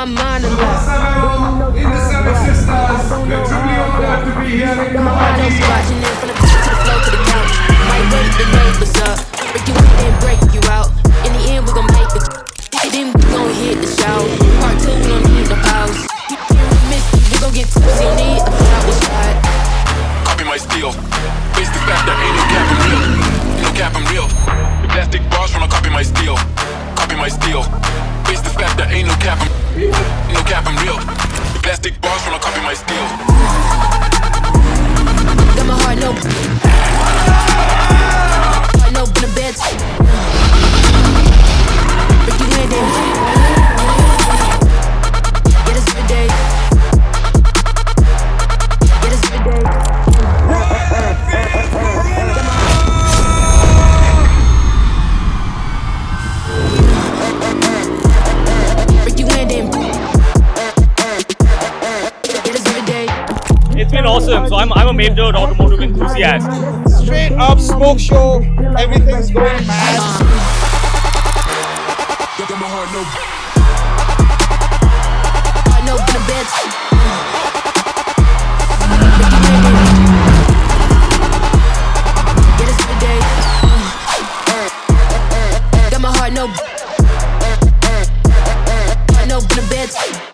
my mind a lot. In the Seven Sisters, we're truly honored to be here in Guwahati. Watching it from the beat to the floor to the couch. Might wake the neighbors up, break you in and break you out. In the end, we gon' make the then we gon' hit the shower. Part 2, we don't need no house. We gon' get tipsy, don't need a flower shot. Copy my steel. Face the fact that ain't no cap, I'm real. Ain't no cap, I'm real. The plastic bars tryna copy my steel. Copy my steel. Face the fact that ain't no cap, ain't no cap, I'm real. The plastic bars tryna copy my steel. Got my heart no in the bed. Break you in there. Get us every day. Get us every day. Break you in there. Get us every day. It's been awesome. So I'm a major automotive enthusiast. Straight up smoke show, everything's going mad. Heart no in the bed.